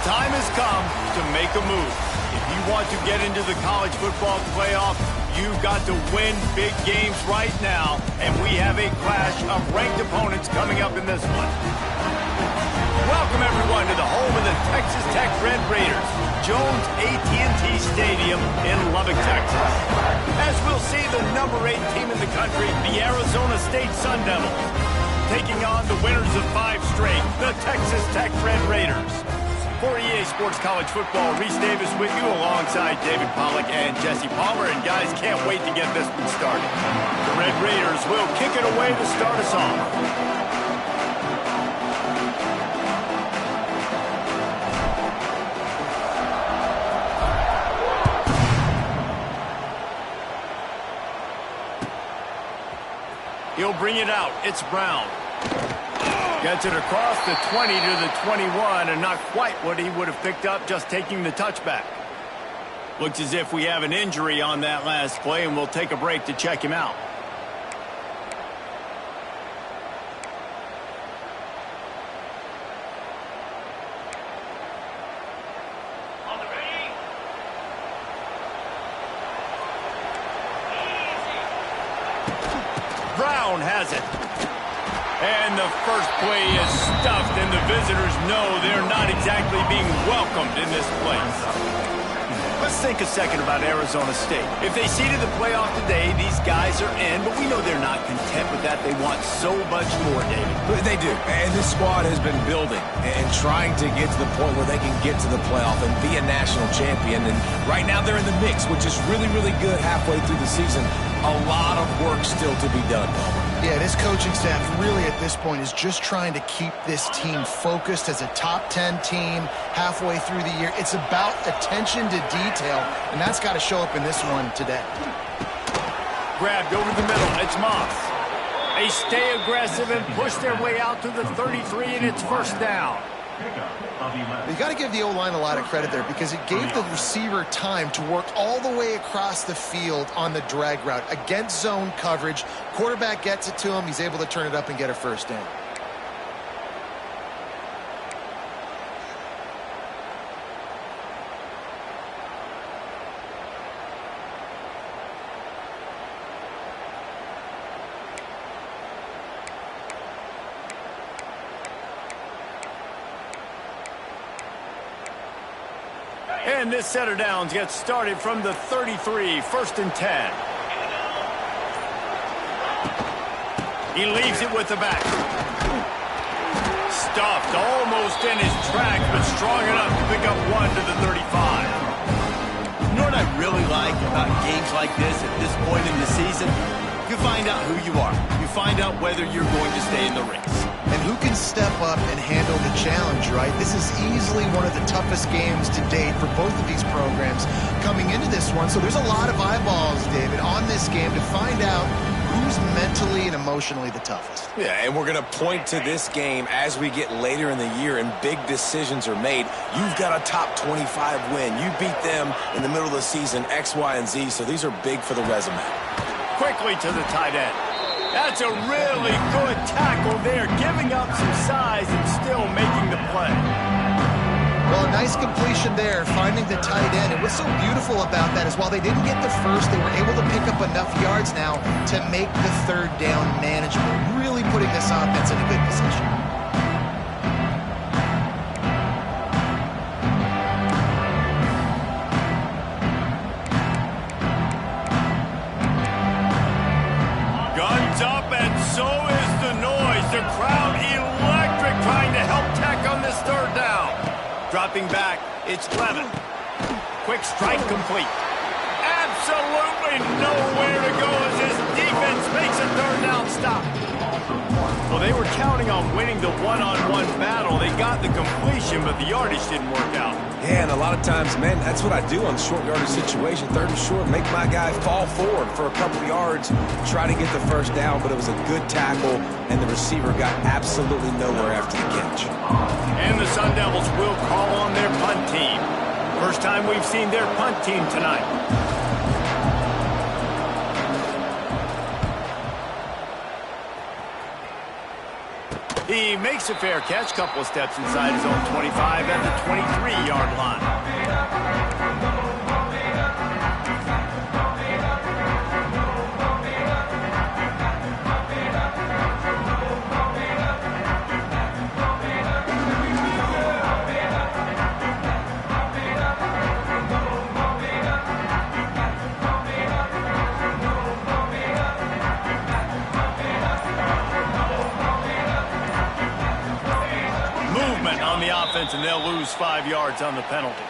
time has come to make a move. If you want to get into the college football playoff, you've got to win big games right now, and we have a clash of ranked opponents coming up in this one. Welcome, everyone, to the home of the Texas Tech Red Raiders, Jones AT&T Stadium in Lubbock, Texas. As we'll see, the number 8 team in the country, the Arizona State Sun Devils, taking on the winners of 5 straight, the Texas Tech Red Raiders. For EA Sports College Football, Reese Davis with you alongside David Pollack and Jesse Palmer. And guys, can't wait to get this one started. The Red Raiders will kick it away to start us off. He'll bring it out. It's Brown. Gets it across the 20 to the 21, and not quite what he would have picked up just taking the touchback. Looks as if we have an injury on that last play, and we'll take a break to check him out. Brown has it. And the first play is stuffed, and the visitors know they're not exactly being welcomed in this place. Let's think a second about Arizona State. If they seeded the playoff today, these guys are in, but we know they're not content with that. They want so much more, David. They do, and this squad has been building and trying to get to the point where they can get to the playoff and be a national champion. And right now they're in the mix, which is really, really good halfway through the season. A lot of work still to be done, Palmer. Yeah, this coaching staff really at this point is just trying to keep this team focused as a top 10 team halfway through the year. It's about attention to detail, and that's got to show up in this one today. Grabbed over the middle. It's Moss. They stay aggressive and push their way out to the 33, and it's first down. You got to give the O-line a lot of credit there because it gave the receiver time to work all the way across the field on the drag route against zone coverage. Quarterback gets it to him. He's able to turn it up and get a first down. And this set of downs gets started from the 33, first and 10. He leaves it with the back. Stuffed almost in his tracks, but strong enough to pick up 1 to the 35. You know what I really like about games like this at this point in the season? You find out who you are. You find out whether you're going to stay in the race. And who can step up and handle the challenge, right? This is easily one of the toughest games to date for both of these programs coming into this one. So there's a lot of eyeballs, David, on this game to find out who's mentally and emotionally the toughest. Yeah, and we're going to point to this game as we get later in the year and big decisions are made. You've got a top 25 win. You beat them in the middle of the season, X, Y, and Z, so these are big for the resume. Quickly to the tight end. That's a really good tackle there, giving up some size and still making the play. Well, a nice completion there, finding the tight end. And what's so beautiful about that is while they didn't get the first, they were able to pick up enough yards now to make the third down manageable, really putting this offense in a good position. Up, and so is the noise. The crowd electric, trying to help Tech on this third down. Dropping back, it's Levin. Quick strike complete. Absolutely nowhere to go as his defense makes a third down stop. Well, they were counting on winning the one-on-one battle. They got the completion, but the yardage didn't work out. Yeah, and a lot of times, man, that's what I do on short yardage situation. Third and short, make my guy fall forward for a couple yards, try to get the first down, but it was a good tackle, and the receiver got absolutely nowhere after the catch. And the Sun Devils will call on their punt team. First time we've seen their punt team tonight. He makes a fair catch, couple of steps inside his own 25 at the 23-yard line. On the offense, and they'll lose 5 yards on the penalty.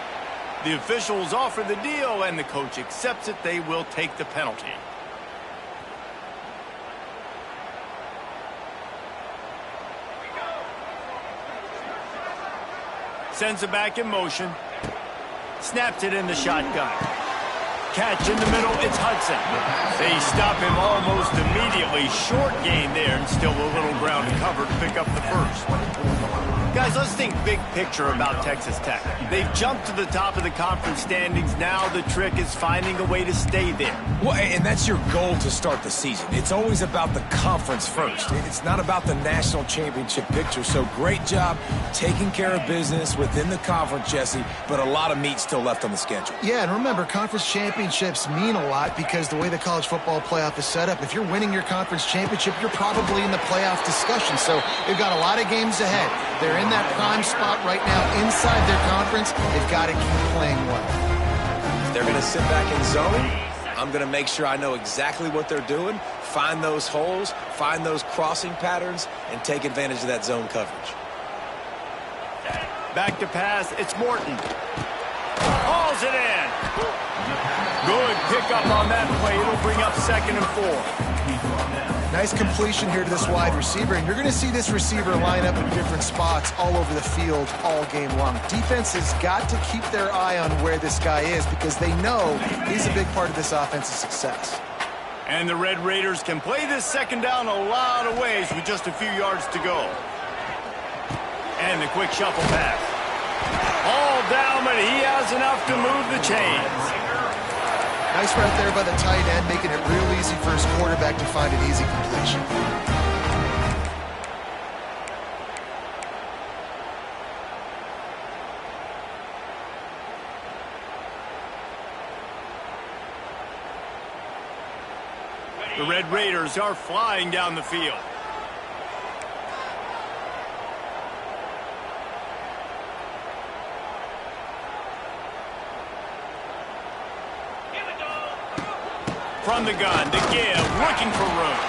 The officials offer the deal, and the coach accepts it. They will take the penalty. Sends it back in motion. Snaps it in the shotgun. Catch in the middle, it's Hudson. They stop him almost immediately. Short gain there, and still a little ground to cover to pick up the first. Guys, let's think big picture about Texas Tech. They've jumped to the top of the conference standings. Now the trick is finding a way to stay there. Well, and that's your goal to start the season. It's always about the conference first. It's not about the national championship picture. So great job taking care of business within the conference, Jesse, but a lot of meat still left on the schedule. Yeah, and remember, conference championships mean a lot because the way the college football playoff is set up, if you're winning your conference championship, you're probably in the playoff discussion. So they've got a lot of games ahead. They're in that prime spot right now inside their conference. They've got to keep playing well. If they're going to sit back in zone, I'm going to make sure I know exactly what they're doing, find those holes, find those crossing patterns, and take advantage of that zone coverage. Back to pass, it's Morton. Hauls it in. Good pickup on that play. It'll bring up 2nd and 4. Nice completion here to this wide receiver, and you're going to see this receiver line up in different spots all over the field all game long. Defense has got to keep their eye on where this guy is because they know he's a big part of this offense's success. And the Red Raiders can play this second down a lot of ways with just a few yards to go. And the quick shuffle pass. All down, but he has enough to move the chains. Nice right there by the tight end, making it real easy for his quarterback to find an easy completion. The Red Raiders are flying down the field. From the gun, to give, looking for room.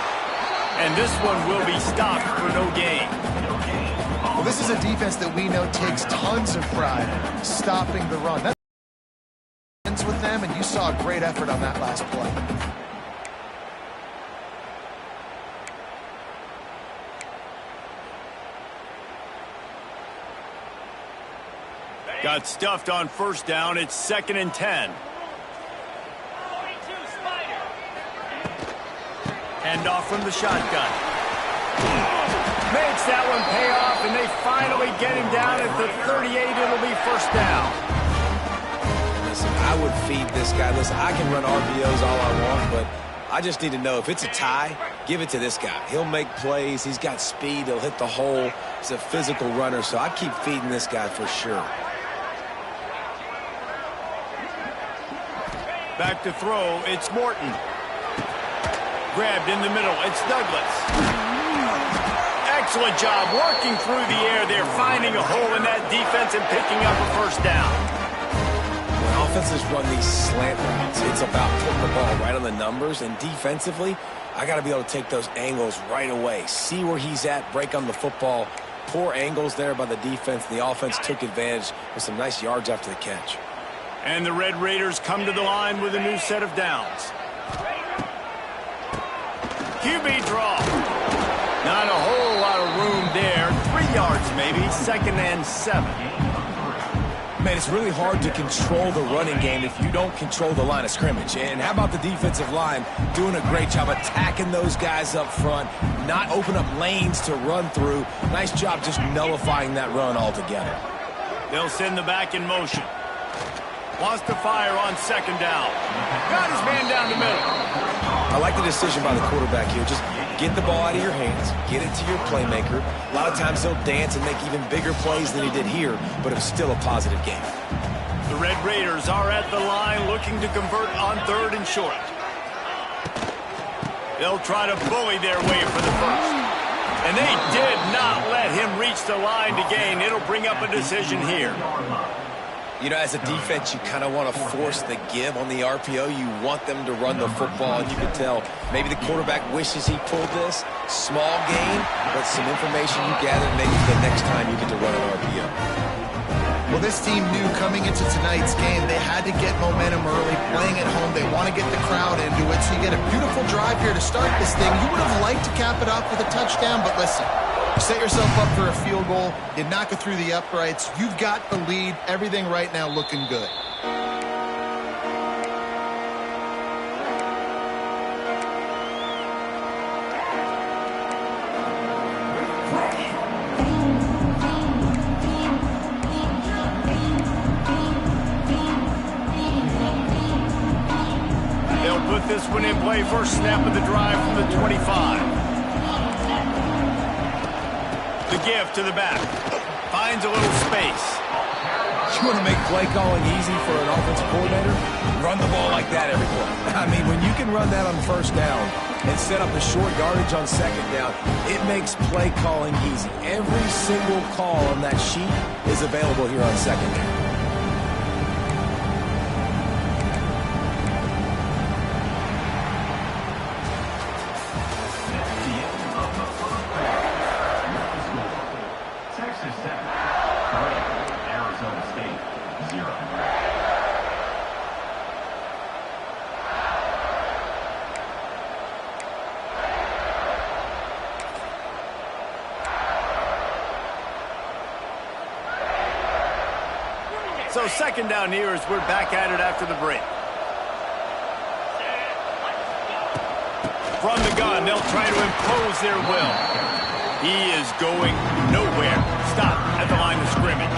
And this one will be stopped for no gain. Well, this is a defense that we know takes tons of pride in stopping the run. That ends with them, and you saw a great effort on that last play. Got stuffed on first down. It's 2nd and 10. Hand off from the shotgun. Makes that one pay off, and they finally get him down at the 38. It'll be first down. Listen, I would feed this guy. Listen, I can run RPOs all I want, but I just need to know if it's a tie, give it to this guy. He'll make plays. He's got speed. He'll hit the hole. He's a physical runner, so I keep feeding this guy for sure. Back to throw. It's Morton. Grabbed in the middle. It's Douglas. Excellent job working through the air there, finding a hole in that defense and picking up a first down. When offenses run these slant routes, it's about putting the ball right on the numbers, and defensively, I got to be able to take those angles right away. See where he's at, break on the football. Poor angles there by the defense. The offense took advantage with some nice yards after the catch. And the Red Raiders come to the line with a new set of downs. QB draw. Not a whole lot of room there. 3 yards maybe. 2nd and 7. Man, it's really hard to control the running game if you don't control the line of scrimmage. And how about the defensive line doing a great job attacking those guys up front, not open up lanes to run through. Nice job just nullifying that run altogether. They'll send the back in motion. Wants to fire on second down. Got his man down the middle. I like the decision by the quarterback here. Just get the ball out of your hands, get it to your playmaker. A lot of times he'll dance and make even bigger plays than he did here, but it's still a positive game. The Red Raiders are at the line looking to convert on 3rd and short. They'll try to bully their way for the first. And they did not let him reach the line to gain. It'll bring up a decision here. You know, as a defense, you kind of want to force the give on the RPO. You want them to run the football, and you can tell maybe the quarterback wishes he pulled this. Small gain, but some information you gather maybe the next time you get to run an RPO. Well, this team knew coming into tonight's game they had to get momentum early, playing at home. They want to get the crowd into it, so you get a beautiful drive here to start this thing. You would have liked to cap it off with a touchdown, but listen. You set yourself up for a field goal. You knock it through the uprights. You've got the lead. Everything right now looking good. They'll put this one in play. First snap of the drive from the 25. The give to the back. Finds a little space. You want to make play calling easy for an offensive coordinator? Run the ball like that every play. I mean, when you can run that on first down and set up the short yardage on second down, it makes play calling easy. Every single call on that sheet is available here on second down. So second down here as we're back at it after the break. From the gun, they'll try to impose their will. He is going nowhere. Stop at the line of scrimmage.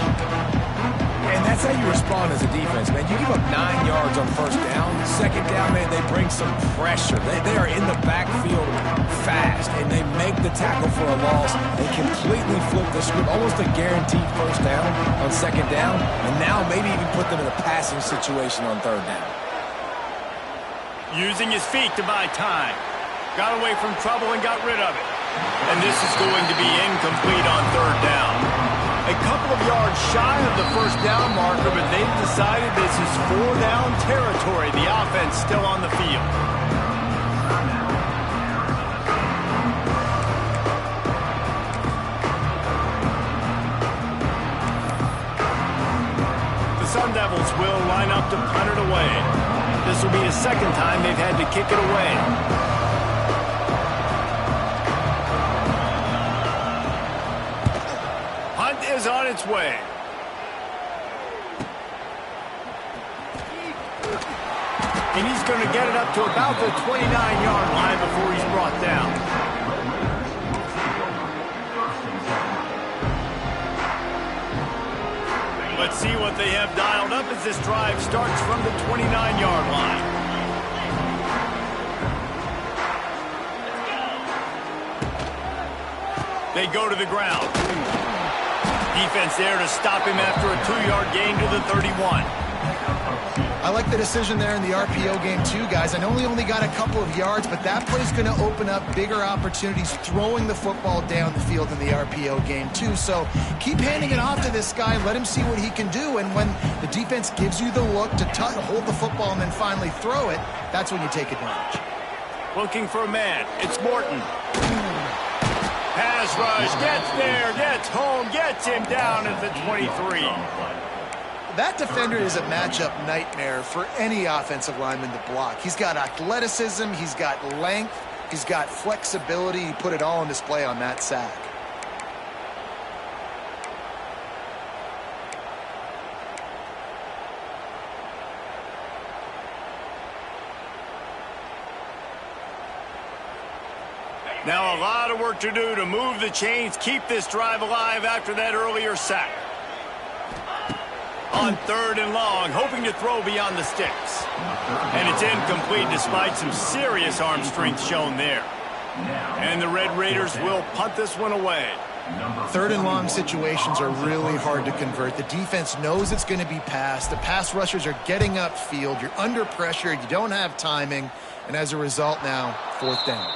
And that's how you respond as a defense, man. You give up 9 yards on first down. Second down, man, they bring some pressure. They are in the backfield fast, and they make the tackle for a loss. They completely flip the script, almost a guaranteed first down on second down, and now maybe even put them in a passing situation on third down. Using his feet to buy time. Got away from trouble and got rid of it. And this is going to be incomplete on third down. A couple of yards shy of the first down marker, but they've decided this is 4-down territory. The offense still on the field. The Sun Devils will line up to punt it away. This will be the second time they've had to kick it away. Is on its way. And he's going to get it up to about the 29-yard line before he's brought down. Let's see what they have dialed up as this drive starts from the 29-yard line. They go to the ground. Defense there to stop him after a 2-yard gain to the 31. I like the decision there in the RPO game too, guys. I know he only got a couple of yards, but that play's going to open up bigger opportunities throwing the football down the field in the RPO game too. So keep handing it off to this guy. Let him see what he can do. And when the defense gives you the look to hold the football and then finally throw it, that's when you take advantage. Looking for a man. It's Morton. Pass rush, gets there, gets home, gets him down at the 23. That defender is a matchup nightmare for any offensive lineman to block. He's got athleticism, he's got length, he's got flexibility. He put it all on display on that sack. Now a lot of work to do to move the chains, keep this drive alive after that earlier sack. On 3rd and long, hoping to throw beyond the sticks. And it's incomplete despite some serious arm strength shown there. And the Red Raiders will punt this one away. 3rd and long situations are really hard to convert. The defense knows it's going to be passed. The pass rushers are getting upfield. You're under pressure. You don't have timing. And as a result now, 4th down.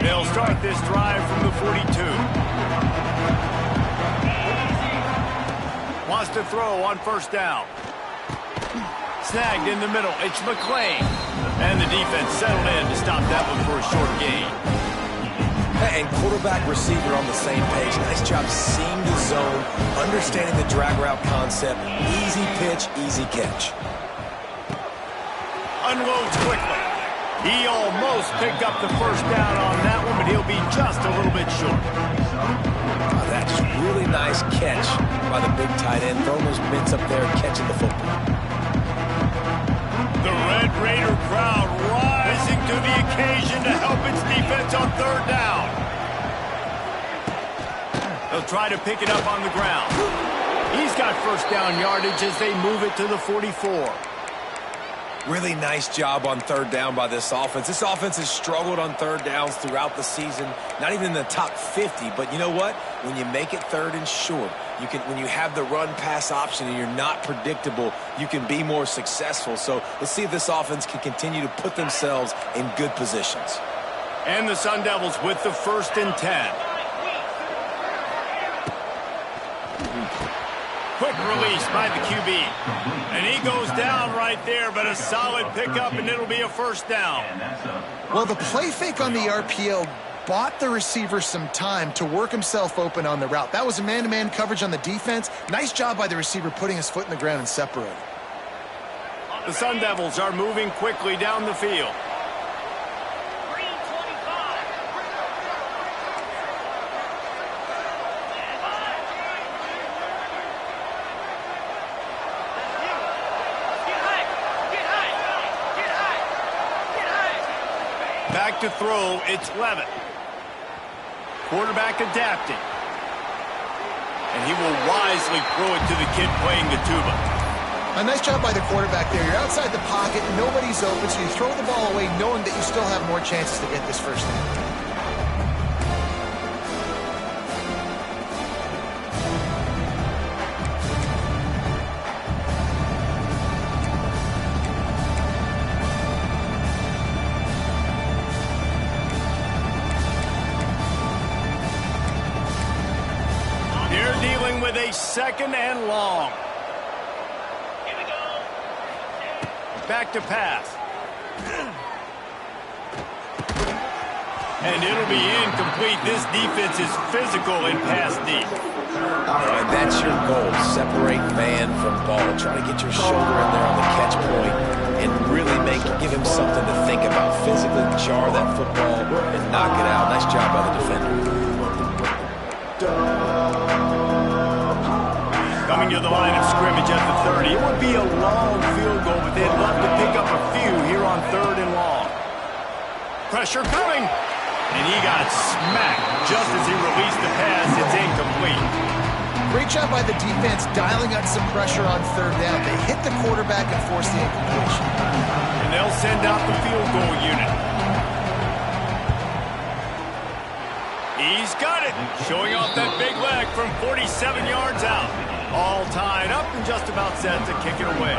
They'll start this drive from the 42. Wants to throw on 1st down. Snagged in the middle. It's McClain. And the defense settled in to stop that one for a short gain. And quarterback receiver on the same page. Nice job seeing the zone, understanding the drag route concept. Easy pitch, easy catch. Unloads quickly. He almost picked up the 1st down on that one, but he'll be just a little bit short. That's really nice catch by the big tight end. Throwing those mitts up there, catching the football. The Red Raider crowd rising to the occasion to help its defense on 3rd down. They'll try to pick it up on the ground. He's got 1st down yardage as they move it to the 44. Really nice job on 3rd down by this offense. This offense has struggled on 3rd downs throughout the season. Not even in the top 50, but you know what? When you make it 3rd and short, you can. When you have the run-pass option and you're not predictable, you can be more successful. So let's see if this offense can continue to put themselves in good positions. And the Sun Devils with the 1st and 10. Quick release by the QB. And he goes down right there, but a solid pickup, and it'll be a 1st down. Well, the play fake on the RPO bought the receiver some time to work himself open on the route. That was a man-to-man coverage on the defense. Nice job by the receiver putting his foot in the ground and separating. The Sun Devils are moving quickly down the field. Back to throw, it's Levitt. Quarterback adapting. And he will wisely throw it to the kid playing the tuba. A nice job by the quarterback there. You're outside the pocket, nobody's open, so you throw the ball away knowing that you still have more chances to get this 1st down. With a 2nd and long. Here we go. Back to pass. And it'll be incomplete. This defense is physical in pass deep. And that's your goal. Separate man from ball. Try to get your shoulder in there on the catch point and really give him something to think about. Physically jar that football and knock it out. Nice job by the defender. Coming to the line of scrimmage at the 30. It would be a long field goal, but they'd love to pick up a few here on 3rd and long. Pressure coming. And he got smacked just as he released the pass. It's incomplete. Great job by the defense dialing up some pressure on 3rd down. They hit the quarterback and forced the incompletion. And they'll send out the field goal unit. He's got it. Showing off that big leg from 47 yards out. All tied up and just about set to kick it away.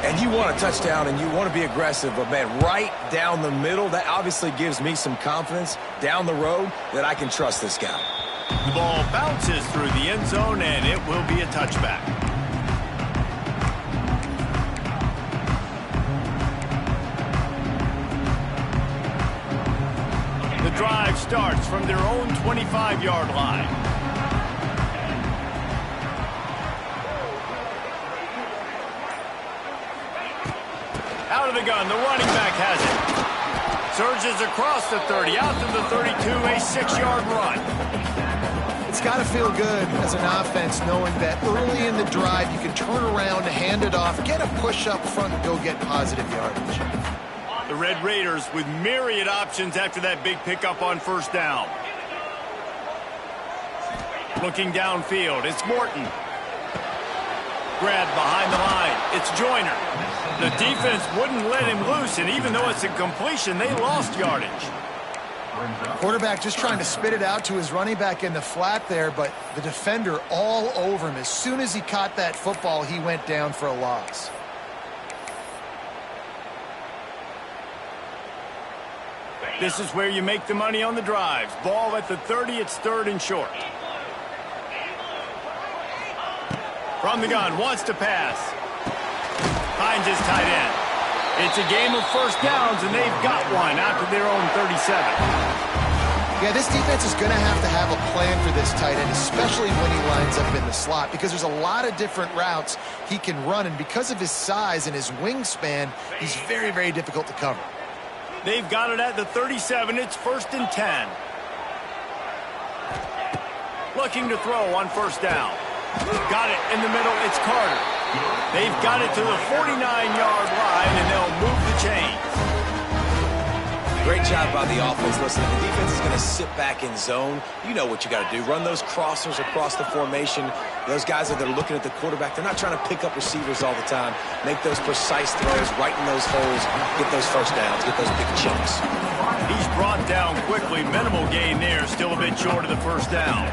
And you want a touchdown and you want to be aggressive, but man, right down the middle, that obviously gives me some confidence down the road that I can trust this guy. The ball bounces through the end zone and it will be a touchback. The drive starts from their own 25-yard line. Out of the gun, the running back has it. Surges across the 30, out to the 32, a 6-yard run. It's got to feel good as an offense knowing that early in the drive you can turn around, hand it off, get a push up front, and go get positive yardage. The Red Raiders with myriad options after that big pickup on first down. Looking downfield, it's Morton. Grabbed behind the line, it's Joyner. The defense wouldn't let him loose, and even though it's a completion, they lost yardage. Quarterback just trying to spit it out to his running back in the flat there, but the defender all over him. As soon as he caught that football, he went down for a loss. This is where you make the money on the drives. Ball at the 30, it's 3rd and short. From the gun, wants to pass. Finds his tight end. It's a game of first downs, and they've got one out to their own 37. Yeah, this defense is going to have a plan for this tight end, especially when he lines up in the slot, because there's a lot of different routes he can run, and because of his size and his wingspan, he's very, very difficult to cover. They've got it at the 37. It's 1st and 10. Looking to throw on first down. Got it in the middle. It's Carter. They've got it to the 49-yard line, and they'll move the chains. Great job by the offense. Listen, the defense is going to sit back in zone. You know what you got to do. Run those crossers across the formation. Those guys that are looking at the quarterback, they're not trying to pick up receivers all the time. Make those precise throws right in those holes. Get those first downs. Get those big chunks. He's brought down quickly. Minimal gain there. Still a bit short of the first down.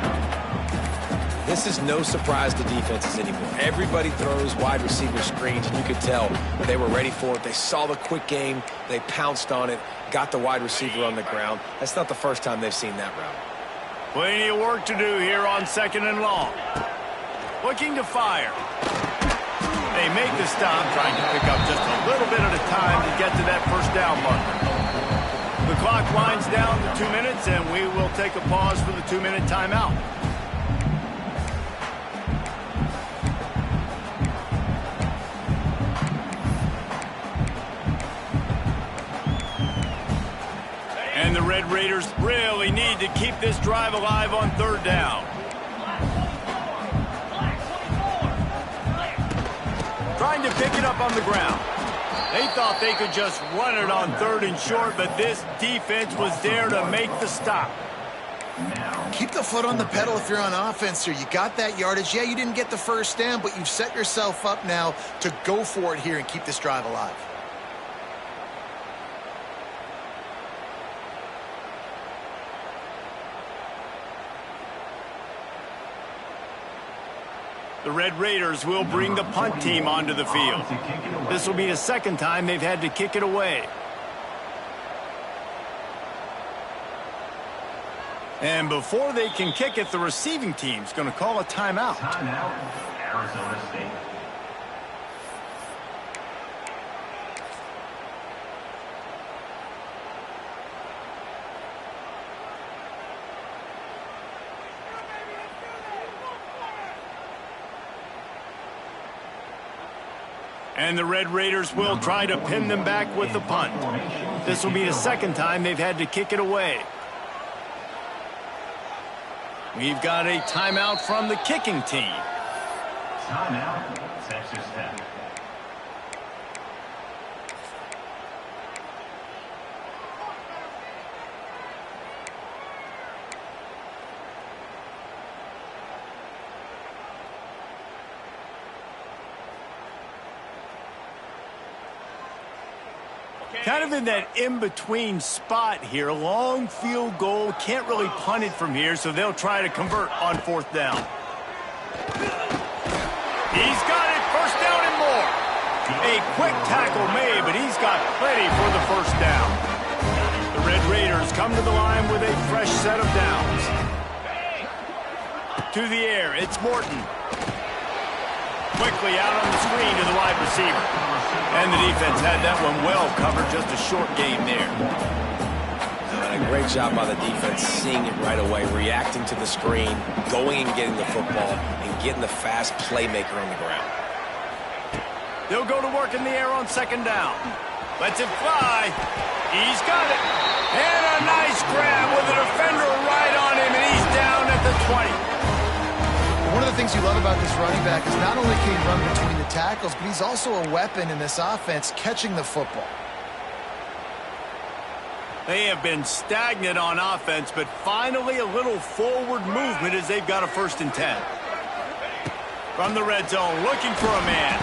This is no surprise to defenses anymore. Everybody throws wide receiver screens, and you could tell they were ready for it. They saw the quick game. They pounced on it, got the wide receiver on the ground. That's not the first time they've seen that route. Plenty of work to do here on 2nd and long. Looking to fire. They make the stop, trying to pick up just a little bit at a time to get to that first down marker. The clock winds down to 2 minutes, and we will take a pause for the 2-minute timeout. And the Red Raiders really need to keep this drive alive on 3rd down. Trying to pick it up on the ground. They thought they could just run it on 3rd and short, but this defense was there to make the stop. Keep the foot on the pedal if you're on offense here. You got that yardage. Yeah, you didn't get the first down, but you've set yourself up now to go for it here and keep this drive alive. The Red Raiders will bring the punt team onto the field. This will be the 2nd time they've had to kick it away. And before they can kick it, the receiving team's going to call a timeout. Timeout, Arizona State. And the Red Raiders will try to pin them back with the punt. This will be the 2nd time they've had to kick it away. We've got a timeout from the kicking team. Timeout, Texas Tech. Kind of in that in-between spot here. Long field goal. Can't really punt it from here, so they'll try to convert on 4th down. He's got it. First down and more. A quick tackle made, but he's got plenty for the first down. The Red Raiders come to the line with a fresh set of downs. To the air, it's Morton. Quickly out on the screen to the wide receiver. And the defense had that one well covered, just a short game there. And a great job by the defense, seeing it right away, reacting to the screen, going and getting the football, and getting the fast playmaker on the ground. They'll go to work in the air on 2nd down. Lets it fly. He's got it. And a nice grab with a defender right on him, and he's down at the 20. One of the things you love about this running back is not only can he run between the tackles, but he's also a weapon in this offense catching the football. They have been stagnant on offense, but finally a little forward movement as they've got a 1st and 10. From the red zone, looking for a man.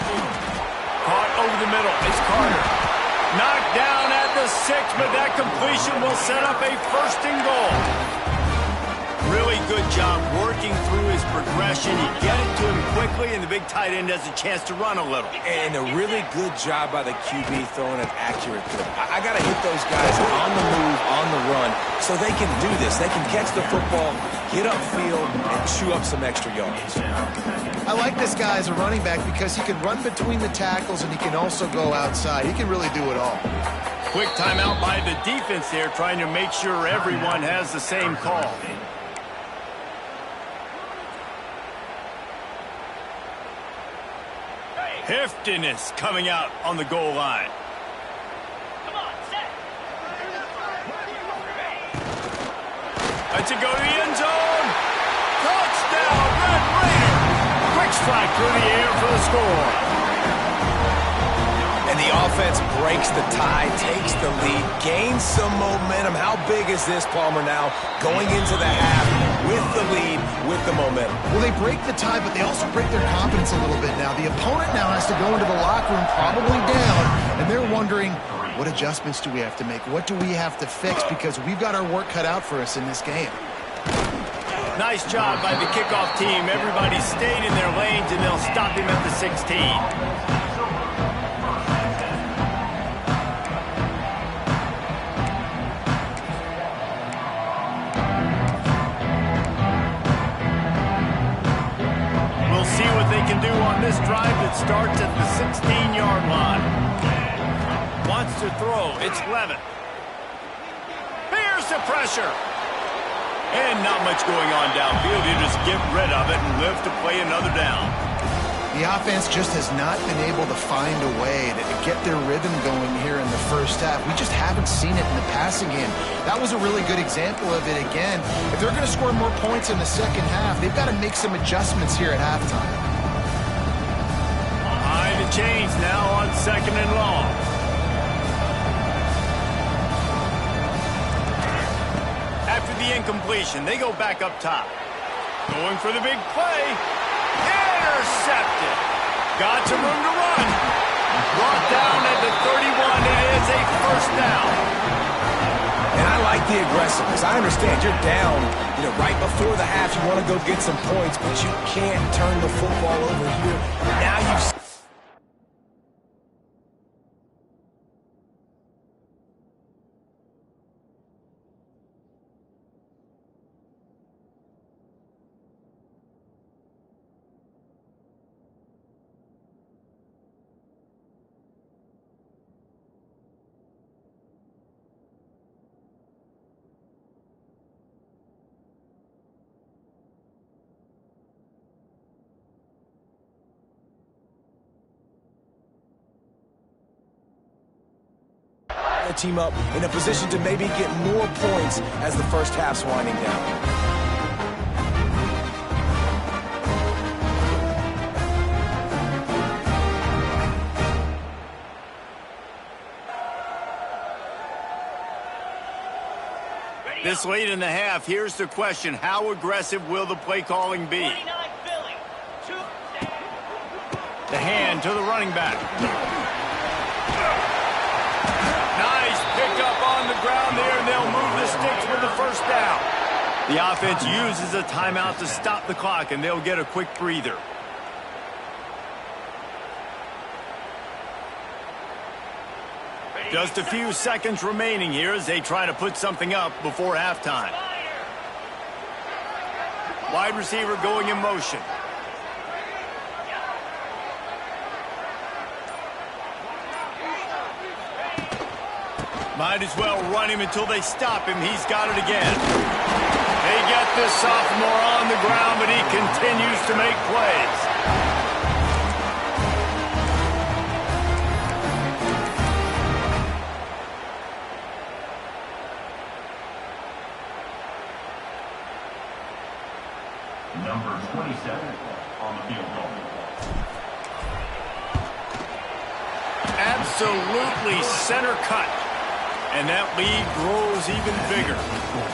Caught over the middle. It's Carter. Knocked down at the 6, but that completion will set up a 1st and goal. Really good job working through his progression. You get it to him quickly, and the big tight end has a chance to run a little. And a really good job by the QB throwing an accurate throw. I got to hit those guys on the move, on the run, so they can do this. They can catch the football, get upfield, and chew up some extra yards. I like this guy as a running back because he can run between the tackles and he can also go outside. He can really do it all. Quick timeout by the defense there, trying to make sure everyone has the same call. Heftiness coming out on the goal line. Come on, set. Lets it go to the end zone. Touchdown, Red Raider. Quick strike through the air for the score. And the offense breaks the tie, takes the lead, gains some momentum. How big is this, Palmer, now going into the half with the lead, with the momentum? Well, they break the tie, but they also break their confidence a little bit now. The opponent now has to go into the locker room probably down, and they're wondering, what adjustments do we have to make? What do we have to fix? Because we've got our work cut out for us in this game. Nice job by the kickoff team. Everybody stayed in their lanes, and they'll stop him at the 16. See what they can do on this drive that starts at the 16-yard line. Wants to throw. It's Levitt. Here's the pressure. And not much going on downfield. You just get rid of it and live to play another down. The offense just has not been able to find a way to get their rhythm going here in the first half. We just haven't seen it in the passing game. That was a really good example of it again. If they're going to score more points in the second half, they've got to make some adjustments here at halftime. High to change now on 2nd and long. After the incompletion, they go back up top. Going for the big play. Intercepted. Got some room to run. Brought down at the 31. It is a 1st down. And I like the aggressiveness. I understand you're down, right before the half. You want to go get some points, but you can't turn the football over here. Now you've... the team up in a position to maybe get more points as the first half's winding down. This late in the half, here's the question. How aggressive will the play calling be? The hand to the running back. Nice pick up on the ground there, and they'll move the sticks for the 1st down. The offense uses a timeout to stop the clock, and they'll get a quick breather. Just a few seconds remaining here as they try to put something up before halftime. Wide receiver going in motion. Might as well run him until they stop him. He's got it again. They get this sophomore on the ground, but he continues to make plays. Number 27 on the field goal. Absolutely center cut. And that lead grows even bigger.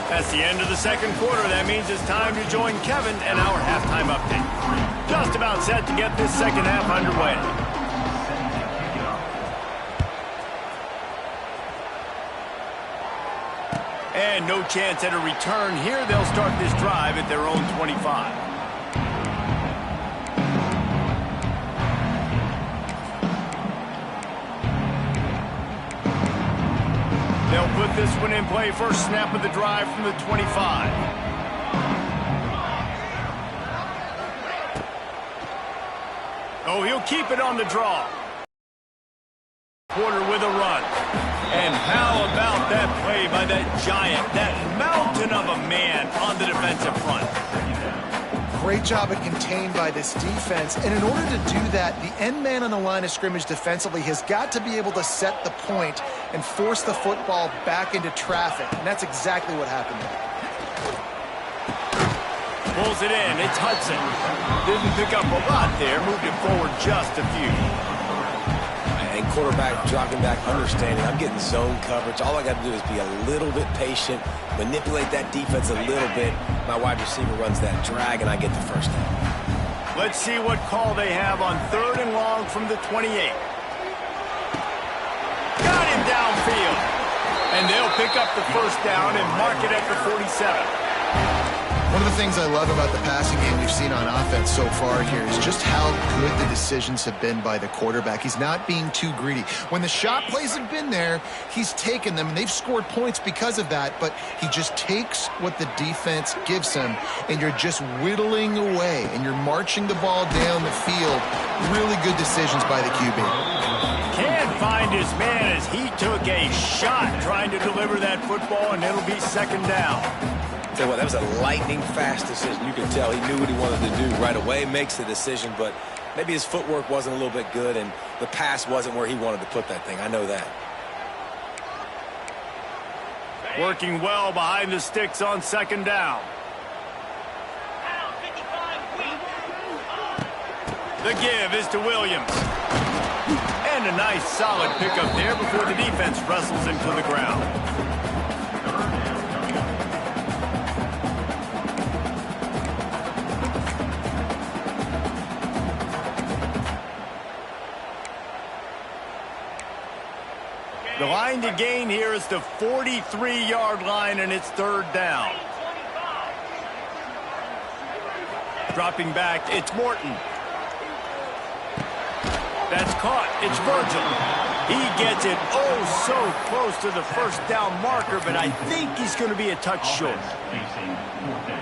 That's the end of the second quarter. That means it's time to join Kevin and our halftime update. Just about set to get this second half underway. And no chance at a return here. They'll start this drive at their own 25. They'll put this one in play. First snap of the drive from the 25. Oh, he'll keep it on the draw. Quarter with a run. And how about that play by that giant, that mountain of a man on the defensive front? Great job at contained by this defense. And in order to do that, the end man on the line of scrimmage defensively has got to be able to set the point and force the football back into traffic. And that's exactly what happened there. Pulls it in. It's Hudson. Didn't pick up a lot there. Moved it forward just a few. And quarterback dropping back, understanding I'm getting zone coverage. All I got to do is be a little bit patient, manipulate that defense a little bit. My wide receiver runs that drag, and I get the first down. Let's see what call they have on 3rd and long from the 28. Got him downfield. And they'll pick up the first down and mark it at the 47. One of the things I love about the passing game we've seen on offense so far here is just how good the decisions have been by the quarterback. He's not being too greedy. When the shot plays have been there, he's taken them, and they've scored points because of that, but he just takes what the defense gives him, and you're just whittling away, and you're marching the ball down the field. Really good decisions by the QB. Can't find his man as he took a shot trying to deliver that football, and it'll be second down. Tell you what, that was a lightning-fast decision. You could tell he knew what he wanted to do right away, makes the decision, but maybe his footwork wasn't a little bit good, and the pass wasn't where he wanted to put that thing. I know that. Working well behind the sticks on second down. The give is to Williams. And a nice solid pickup there before the defense wrestles him to the ground. The line to gain here is the 43-yard line, and it's 3rd down. Dropping back, it's Morton. That's caught. It's Virgil. He gets it so close to the first down marker, but I think he's going to be a touch short.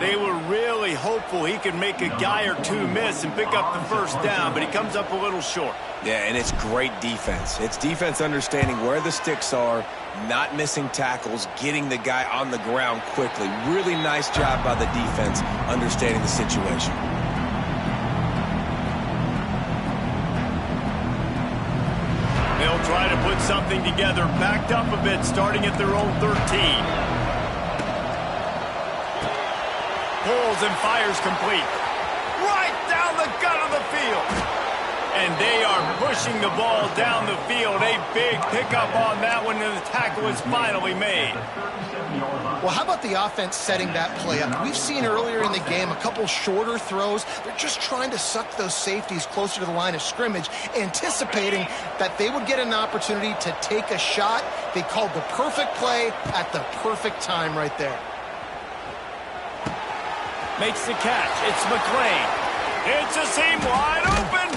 They were really hopeful he could make a guy or two miss and pick up the first down, but he comes up a little short. Yeah, and it's great defense. It's defense understanding where the sticks are, not missing tackles, getting the guy on the ground quickly. Really nice job by the defense understanding the situation. They'll try to put something together, backed up a bit, starting at their own 13. Pulls and fires complete. Right down the gut of the field. And they are pushing the ball down the field. A big pickup on that one, and the tackle is finally made. Well, how about the offense setting that play up? We've seen earlier in the game a couple shorter throws. They're just trying to suck those safeties closer to the line of scrimmage, anticipating that they would get an opportunity to take a shot. They called the perfect play at the perfect time right there. Makes the catch. It's McLean. It's a seam wide open.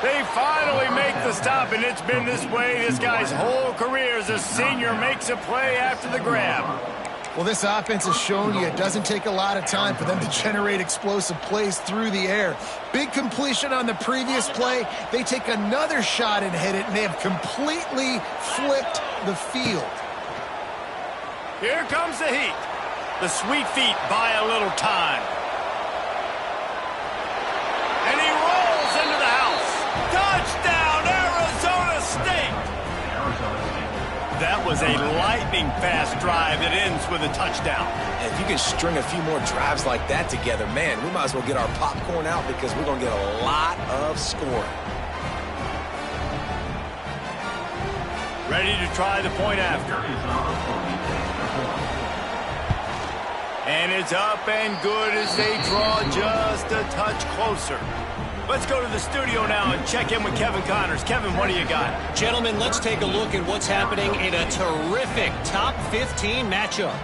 They finally make the stop, and it's been this way this guy's whole career as a senior. Makes a play after the grab. Well, this offense has shown you it doesn't take a lot of time for them to generate explosive plays through the air. Big completion on the previous play. They take another shot and hit it, and they have completely flipped the field. Here comes the heat. The sweet feet buy a little time. And he rolls into the house. Touchdown, Arizona State! That was a lightning-fast drive that ends with a touchdown. And if you can string a few more drives like that together, man, we might as well get our popcorn out because we're going to get a lot of scoring. Ready to try the point after. And it's up and good as they draw just a touch closer. Let's go to the studio now and check in with Kevin Connors. Kevin, what do you got? Gentlemen, let's take a look at what's happening in a terrific top 15 matchup.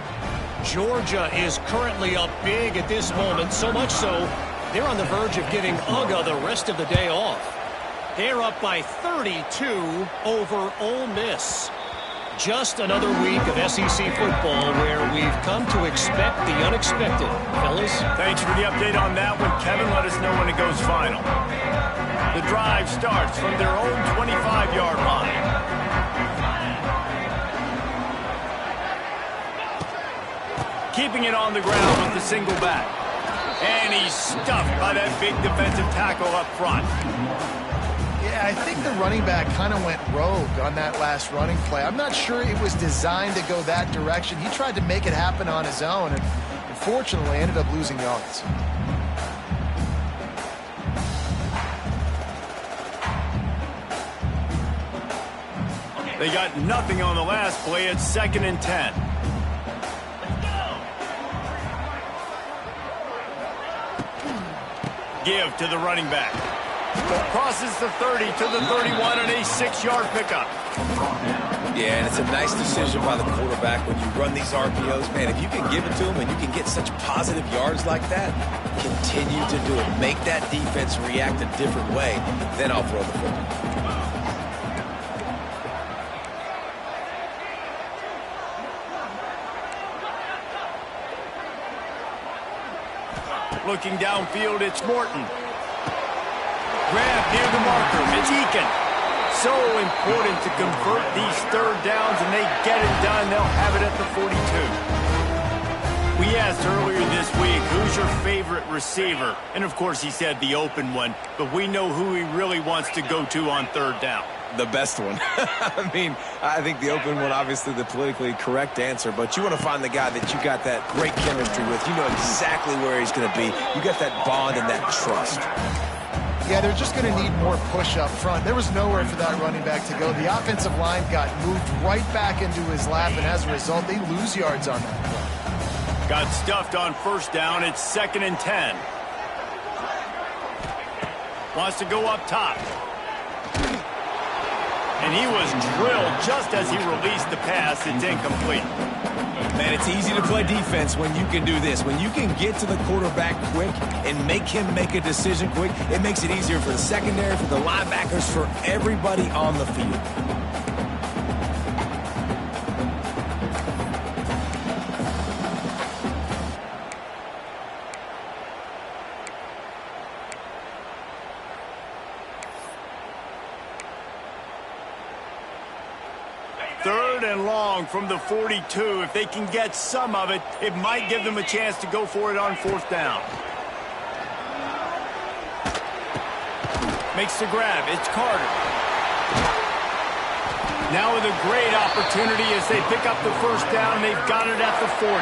Georgia is currently up big at this moment, so much so they're on the verge of giving UGA the rest of the day off. They're up by 32 over Ole Miss. Just another week of SEC football where we've come to expect the unexpected. Fellas? Thanks for the update on that one, Kevin. Let us know when it goes final. The drive starts from their own 25-yard line. Keeping it on the ground with the single back. And he's stuffed by that big defensive tackle up front. Yeah, I think the running back kind of went rogue on that last running play. I'm not sure it was designed to go that direction. He tried to make it happen on his own, and unfortunately ended up losing yards. They got nothing on the last play. It's 2nd and 10. Give to the running back. Crosses the 30 to the 31 and a 6-yard pickup. Yeah, and it's a nice decision by the quarterback when you run these RPOs. Man, if you can give it to him and you can get such positive yards like that, continue to do it. Make that defense react a different way, then I'll throw the football. Looking downfield, it's Morton. Grab near the marker. It's Eakin. So important to convert these third downs, and they get it done. They'll have it at the 42. We asked earlier this week, who's your favorite receiver? And, of course, he said the open one, but we know who he really wants to go to on third down. The best one. I mean, I think the open one, obviously the politically correct answer, but you want to find the guy that you got that great chemistry with. You know exactly where he's going to be. You got that bond and that trust. Yeah, they're just going to need more push up front. There was nowhere for that running back to go. The offensive line got moved right back into his lap, and as a result, they lose yards on that play. Got stuffed on first down. It's 2nd and 10. Wants to go up top. And he was drilled just as he released the pass. It's incomplete. Man, it's easy to play defense when you can do this. When you can get to the quarterback quick and make him make a decision quick, it makes it easier for the secondary, for the linebackers, for everybody on the field. Third and long from the 42. If they can get some of it, it might give them a chance to go for it on fourth down. Makes the grab. It's Carter. Now with a great opportunity as they pick up the first down. They've got it at the 40.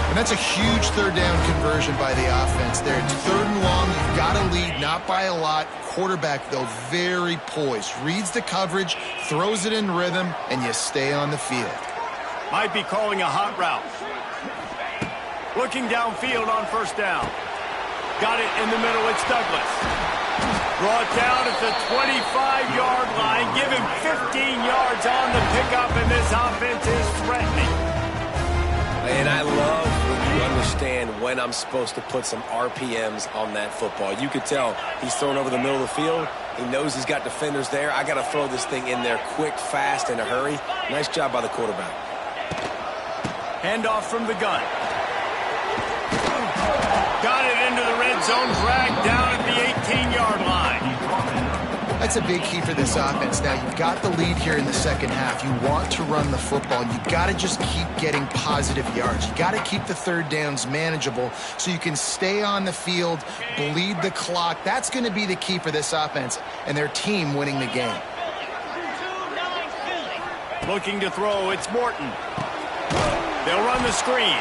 And that's a huge third down conversion by the offense there. It's 3rd and long. You've got to lead, not by a lot. Quarterback, though, very poised. Reads the coverage, throws it in rhythm, and you stay on the field. Might be calling a hot route. Looking downfield on first down. Got it in the middle. It's Douglas. Brought down at the 25-yard line. Give him 15 yards on the pickup, and this offense is threatening. And I love when you understand when I'm supposed to put some RPMs on that football. You could tell he's thrown over the middle of the field. He knows he's got defenders there. I got to throw this thing in there quick, fast, in a hurry. Nice job by the quarterback. Handoff from the gun. Got it into the red zone, dragged down at the 18-yard line. That's a big key for this offense. Now, you've got the lead here in the second half. You want to run the football. You got to just keep getting positive yards. You got to keep the third downs manageable so you can stay on the field, bleed the clock. That's going to be the key for this offense and their team winning the game. Looking to throw, it's Morton. They'll run the screen.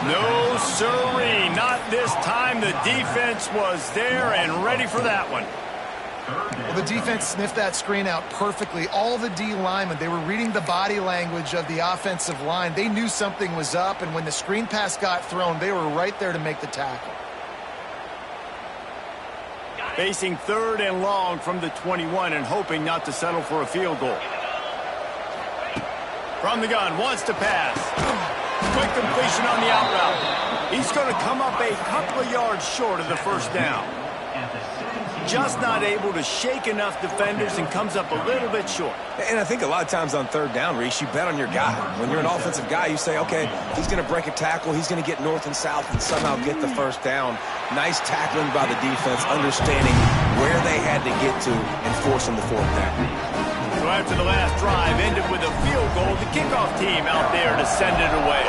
No, sirree, not this time. The defense was there and ready for that one. Well, the defense sniffed that screen out perfectly. All the D linemen, they were reading the body language of the offensive line. They knew something was up, and when the screen pass got thrown, they were right there to make the tackle. Facing 3rd and long from the 21 and hoping not to settle for a field goal. From the gun, wants to pass. Quick completion on the out route. He's going to come up a couple of yards short of the first down. Just not able to shake enough defenders and comes up a little bit short. And I think a lot of times on 3rd down, Reese, you bet on your guy. When you're an offensive guy, you say, okay, he's going to break a tackle, he's going to get north and south and somehow get the first down. Nice tackling by the defense, understanding where they had to get to and forcing the 4th down. So after the last drive ended with a field goal, the kickoff team out there to send it away.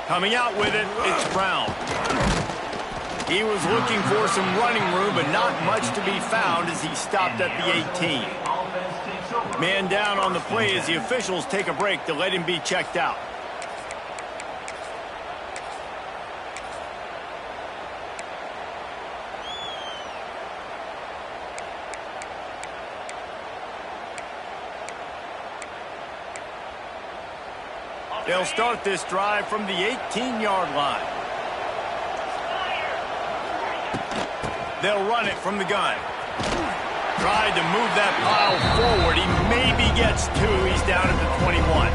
Coming out with it, it's Brown. He was looking for some running room, but not much to be found as he stopped at the 18. Man down on the play as the officials take a break to let him be checked out. They'll start this drive from the 18-yard line. They'll run it from the gun. Tried to move that pile forward. He maybe gets 2. He's down at the 21.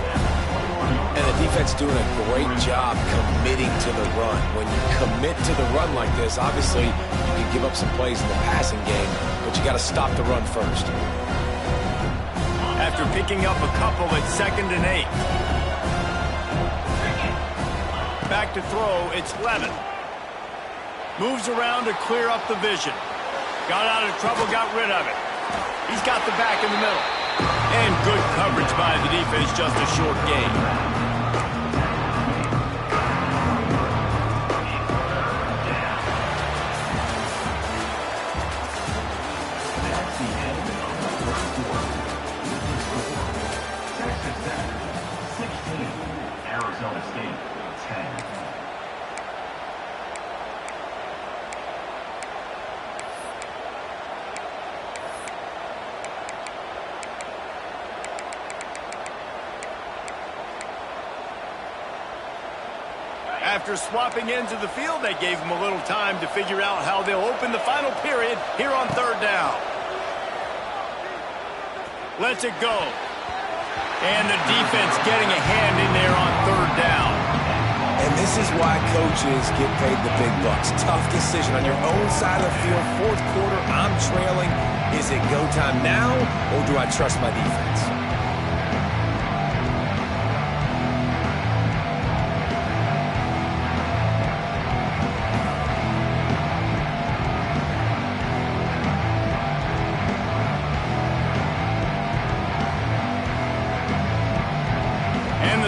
And the defense doing a great job committing to the run. When you commit to the run like this, obviously you can give up some plays in the passing game, but you got to stop the run first. After picking up a couple at 2nd and 8. Back to throw, it's Levin. Moves around to clear up the vision. Got out of trouble, got rid of it. He's got the back in the middle. And good coverage by the defense, just a short gain. After swapping ends of the field, they gave him a little time to figure out how they'll open the final period here on 3rd down. Lets it go. And the defense getting a hand in there on 3rd down. And this is why coaches get paid the big bucks. Tough decision on your own side of the field. 4th quarter, I'm trailing. Is it go time now, or do I trust my defense?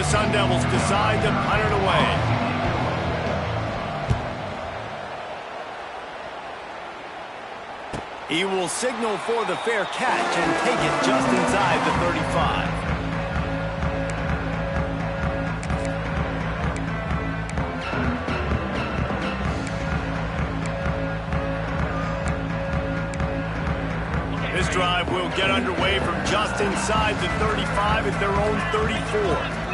Sun Devils decide to punt it away. He will signal for the fair catch and take it just inside the 35. This drive will get underway from just inside the 35 at their own 34.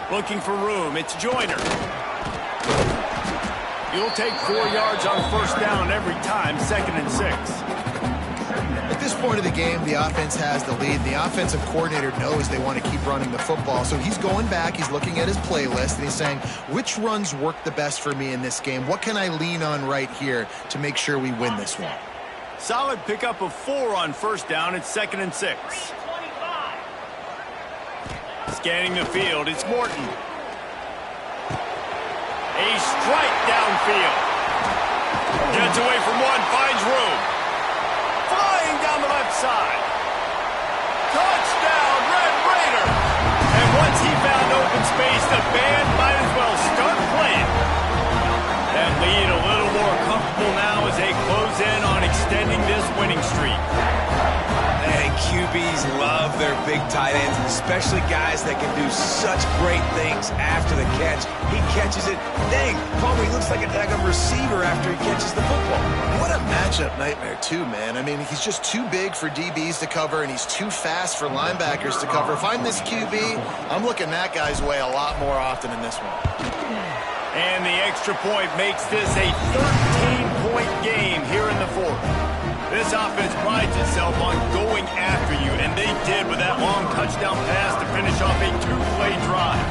Looking for room, it's Joyner. He'll take 4 yards on 1st down every time, 2nd and 6. At this point of the game, the offense has the lead. The offensive coordinator knows they want to keep running the football, so he's going back, he's looking at his playlist, and he's saying, which runs work the best for me in this game? What can I lean on right here to make sure we win this one? Solid pickup of 4 on 1st down, it's 2nd and 6. Scanning the field, it's Morton. A strike downfield. Gets away from one, finds room. Flying down the left side. Touchdown, Red Raider. And once he found open space, the band might as well start playing. That lead a little more comfortable now as they close in on extending this winning streak. And QB DBs love their big tight ends, especially guys that can do such great things after the catch. He catches it. Dang, Palmer, he looks like a daggum receiver after he catches the football. What a matchup nightmare, too, man. I mean, he's just too big for DBs to cover, and he's too fast for linebackers to cover. If I'm this QB, I'm looking that guy's way a lot more often in this one. And the extra point makes this a 13-point game here in the fourth. This offense prides itself on going after you, and they did with that long touchdown pass to finish off a two-play drive.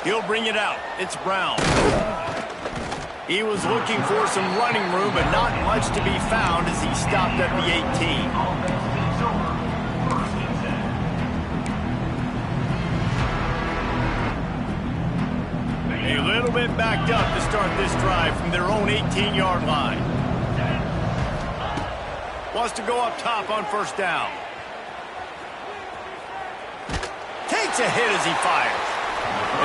He'll bring it out. It's Brown. He was looking for some running room, but not much to be found as he stopped at the 18. A little bit backed up to start this drive from their own 18-yard line. Wants to go up top on first down. Takes a hit as he fires.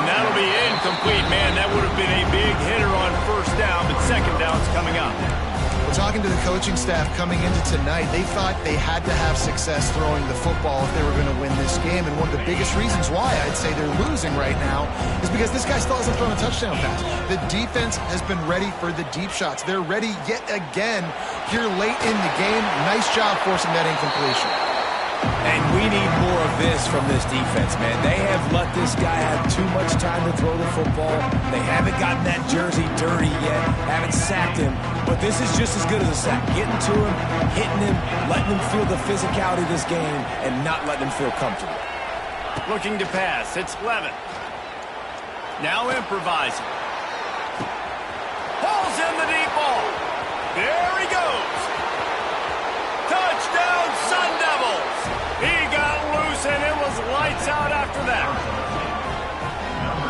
And that'll be incomplete, man. That would have been a big hitter on first down, but second down's coming up. Well, talking to the coaching staff coming into tonight, they thought they had to have success throwing the football if they were going to win this game. And one of the biggest reasons why I'd say they're losing right now is because this guy still hasn't thrown a touchdown pass. The defense has been ready for the deep shots. They're ready yet again here late in the game. Nice job forcing that incompletion. And we need more of this from this defense, man. They have let this guy have too much time to throw the football. They haven't gotten that jersey dirty yet, haven't sacked him. But this is just as good as a sack. Getting to him, hitting him, letting him feel the physicality of this game, and not letting him feel comfortable. Looking to pass. It's Levin. Now improvising. Pulls in the deep ball. There he goes. Touchdown, Sun Devils. He got loose, and it was lights out after that.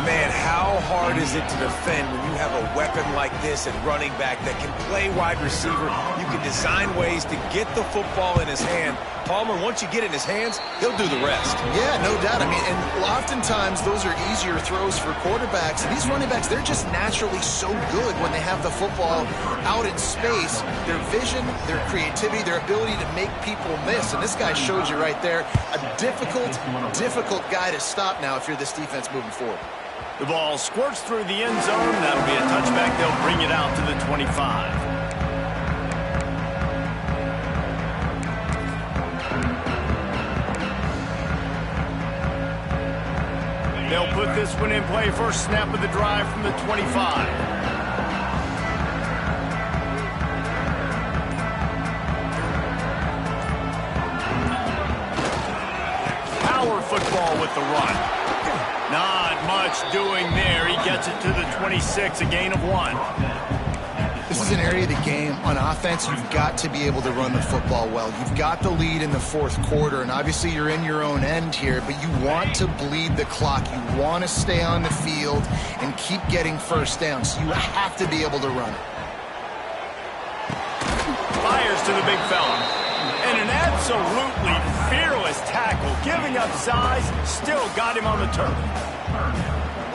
Man, how hard is it to defend when you have a weapon like this at running back that can play wide receiver? You can design ways to get the football in his hand. Palmer, once you get it in his hands, he'll do the rest. Yeah, no doubt. I mean, and oftentimes those are easier throws for quarterbacks. These running backs, they're just naturally so good when they have the football out in space. Their vision, their creativity, their ability to make people miss. And this guy showed you right there, a difficult guy to stop now if you're this defense moving forward. The ball squirts through the end zone. That'll be a touchback. They'll bring it out to the 25. They'll put this one in play. First snap of the drive from the 25. Power football with the run. Not much doing there. He gets it to the 26, a gain of 1. This is an area of the game on offense you've got to be able to run the football well. You've got the lead in the fourth quarter, and obviously you're in your own end here, but you want to bleed the clock. You want to stay on the field and keep getting first down, so you have to be able to run it. Fires to the big fella. And an absolutely fearless tackle, giving up size, still got him on the turf.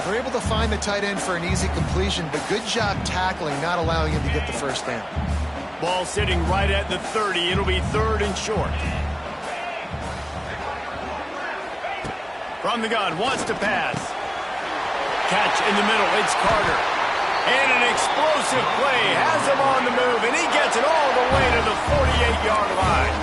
They're able to find the tight end for an easy completion, but good job tackling, not allowing him to get the first down. Ball sitting right at the 30. It'll be third and short. From the gun, wants to pass. Catch in the middle, it's Carter. And an explosive play has him on the move, and he gets it all the way to the 48-yard line.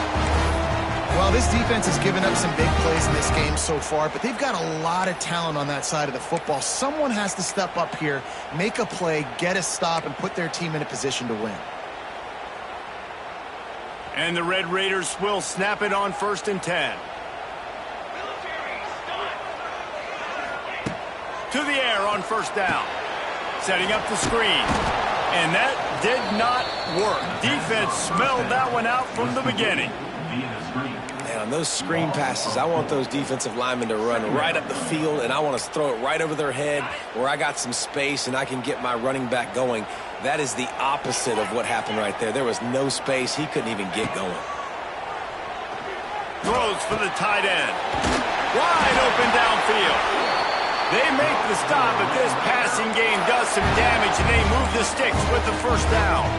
Well, this defense has given up some big plays in this game so far, but they've got a lot of talent on that side of the football. Someone has to step up here, make a play, get a stop, and put their team in a position to win. And the Red Raiders will snap it on 1st and 10. To the air on first down. Setting up the screen. And that did not work. Defense smelled that one out from the beginning. And on those screen passes, I want those defensive linemen to run right up the field, and I want to throw it right over their head where I got some space and I can get my running back going. That is the opposite of what happened right there. There was no space. He couldn't even get going. Throws for the tight end. Wide open downfield. They make the stop, but this passing game does some damage, and they move the sticks with the first down.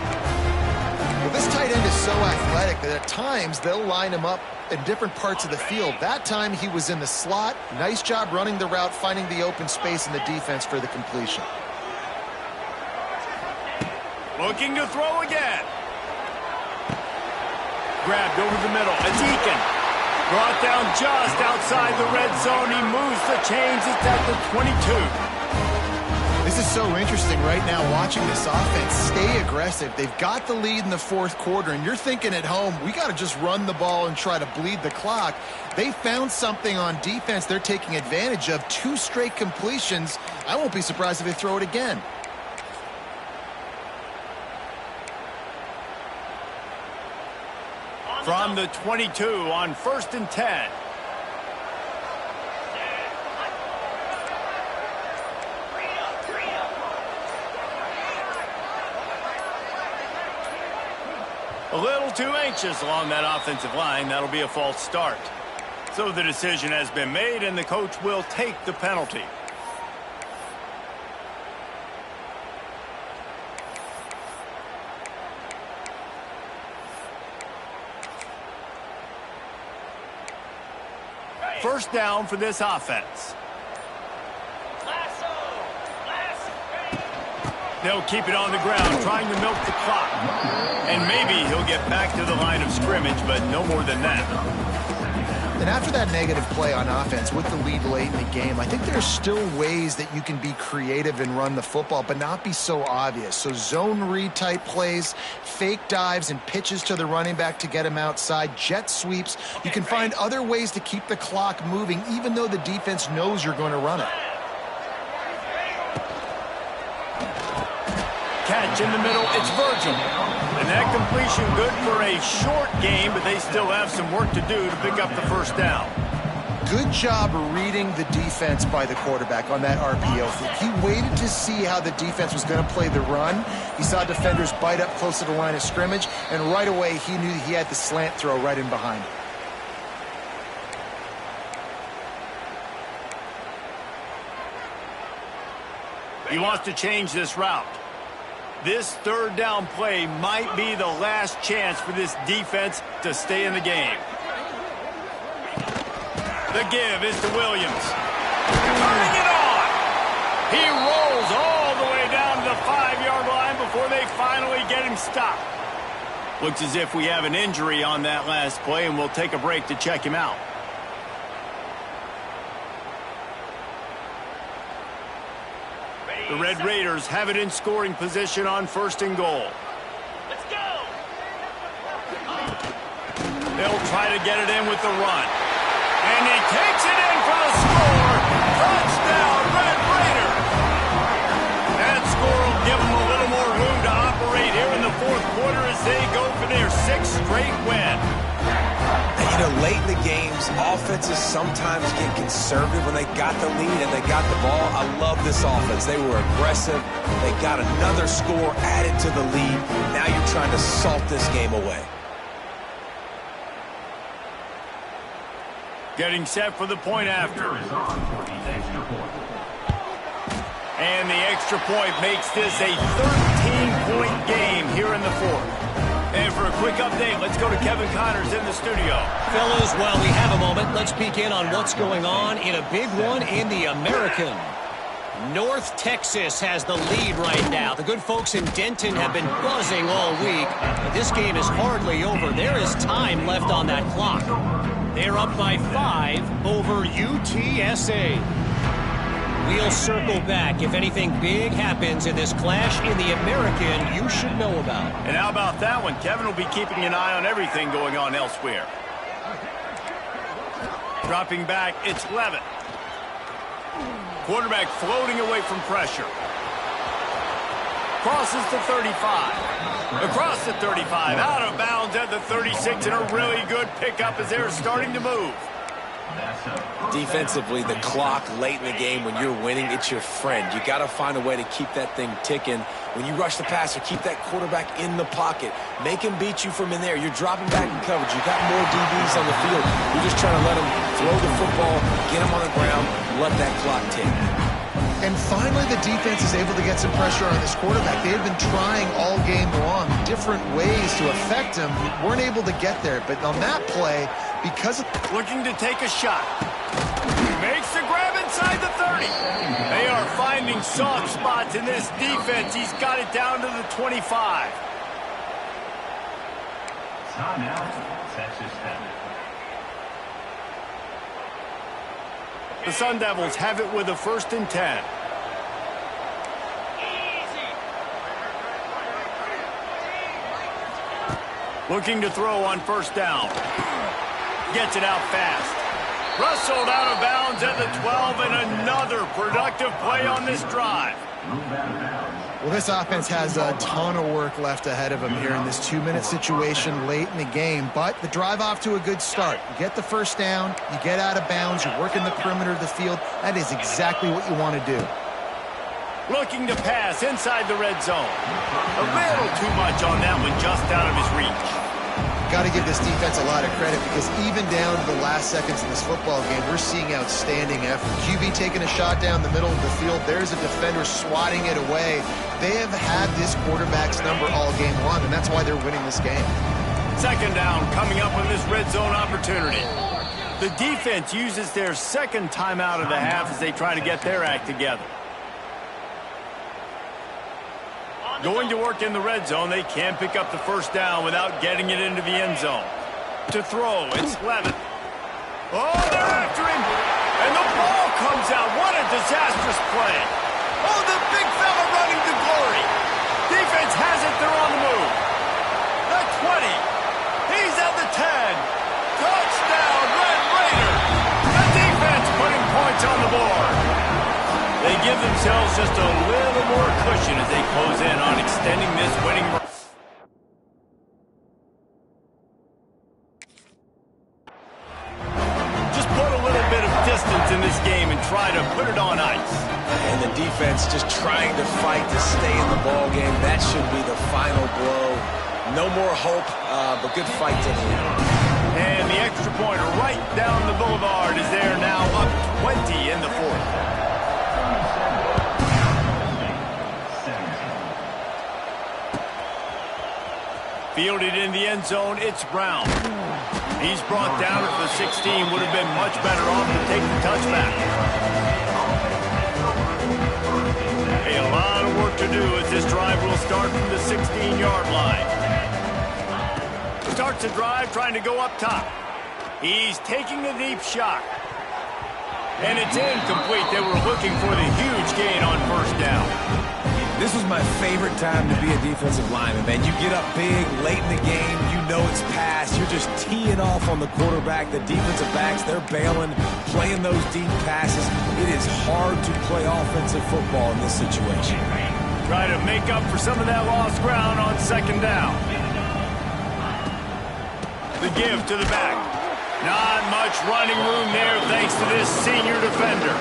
Well, this tight end is so athletic that at times they'll line him up in different parts of the field. That time he was in the slot. Nice job running the route, finding the open space in the defense for the completion. Looking to throw again. Grabbed over the middle. A Deacon. Brought down just outside the red zone. He moves the chains. It's at the 22. This is so interesting right now watching this offense stay aggressive. They've got the lead in the fourth quarter, and you're thinking at home, we got to just run the ball and try to bleed the clock. They found something on defense they're taking advantage of. 2 straight completions. I won't be surprised if they throw it again. From the 22 on 1st and 10. A little too anxious along that offensive line. That'll be a false start. So the decision has been made, and the coach will take the penalty. First down for this offense. They'll keep it on the ground, trying to milk the clock. And maybe he'll get back to the line of scrimmage, but no more than that. And after that negative play on offense with the lead late in the game, I think there's still ways that you can be creative and run the football, but not be so obvious. So zone read type plays, fake dives and pitches to the running back to get him outside, jet sweeps. You can find other ways to keep the clock moving, even though the defense knows you're going to run it. Catch in the middle, it's Virgil. And that completion good for a short game, but they still have some work to do to pick up the first down. Good job reading the defense by the quarterback on that RPO. He waited to see how the defense was going to play the run. He saw defenders bite up close to the line of scrimmage, and right away he knew he had the slant throw right in behind. He wants to change this route. This third down play might be the last chance for this defense to stay in the game. The give is to Williams. Turning it on. He rolls all the way down to the 5-yard line before they finally get him stopped. Looks as if we have an injury on that last play, and we'll take a break to check him out. The Red Raiders have it in scoring position on 1st and goal. Let's go. They'll try to get it in with the run. And he takes it in for the score. Touchdown, Red Raiders. That score will give them a little more room to operate here in the fourth quarter as they go for their 6th straight win. You know, late in the games, offenses sometimes get conservative when they got the lead and they got the ball. I love this offense. They were aggressive. They got another score added to the lead. Now you're trying to salt this game away. Getting set for the point after. And the extra point makes this a 13-point game here in the fourth. And for a quick update, let's go to Kevin Connors in the studio. Fellas, while we have a moment, let's peek in on what's going on in a big one in the American. North Texas has the lead right now. The good folks in Denton have been buzzing all week, but this game is hardly over. There is time left on that clock. They're up by 5 over UTSA. We'll circle back. If anything big happens in this clash in the American, you should know about. And how about that one? Kevin will be keeping an eye on everything going on elsewhere. Dropping back, it's Levitt. Quarterback floating away from pressure. Crosses the 35. Across the 35, out of bounds at the 36, and a really good pickup as they're starting to move. Defensively, the clock late in the game, when you're winning, it's your friend. You got to find a way to keep that thing ticking. When you rush the passer, keep that quarterback in the pocket. Make him beat you from in there. You're dropping back in coverage. You got more DBs on the field. You're just trying to let him throw the football, get them on the ground, let that clock tick. And finally, the defense is able to get some pressure on this quarterback. They have been trying all game long different ways to affect him. Weren't able to get there, but on that play, because of... Looking to take a shot. Makes the grab inside the 30. They are finding soft spots in this defense. He's got it down to the 25. Timeout, Texas Tech. The Sun Devils have it with a 1st and 10. Looking to throw on 1st down. Gets it out fast. Rustled out of bounds at the 12, and another productive play on this drive. Well, this offense has a ton of work left ahead of them here in this 2-minute situation late in the game, but the drive off to a good start. You get the 1st down, you get out of bounds, you're working the perimeter of the field. That is exactly what you want to do. Looking to pass inside the red zone. A little too much on that one, just out of his reach. Got to give this defense a lot of credit because even down to the last seconds in this football game, we're seeing outstanding effort. QB taking a shot down the middle of the field. There's a defender swatting it away. They have had this quarterback's number all game long, and that's why they're winning this game. 2nd down coming up with this red zone opportunity. The defense uses their 2nd timeout of the half as they try to get their act together. Going to work in the red zone, they can't pick up the 1st down without getting it into the end zone. To throw, it's Levitt. Oh, they're after him! And the ball comes out. What a disastrous play. Oh, the big fella running to glory. Defense has it. They're on the move. The 20. He's at the 10. Touchdown, Red Raider. The defense putting points on the board. They give themselves just a little more cushion as they close in on extending this winning run. Just put a little bit of distance in this game and try to put it on ice. And the defense just trying to fight to stay in the ball game. That should be the final blow. No more hope, but good fight to the end. And the extra point right down the boulevard is there now, up 20 in the 4th. Fielded in the end zone, it's Brown. He's brought down at the 16. Would have been much better off to take the touchback. A lot of work to do as this drive will start from the 16-yard line. Starts the drive trying to go up top. He's taking a deep shot. And it's incomplete. They were looking for the huge gain on 1st down. This was my favorite time to be a defensive lineman, man. You get up big, late in the game, you know it's past. You're just teeing off on the quarterback. The defensive backs, they're bailing, playing those deep passes. It is hard to play offensive football in this situation. Try to make up for some of that lost ground on 2nd down. The give to the back. Not much running room there thanks to this senior defender.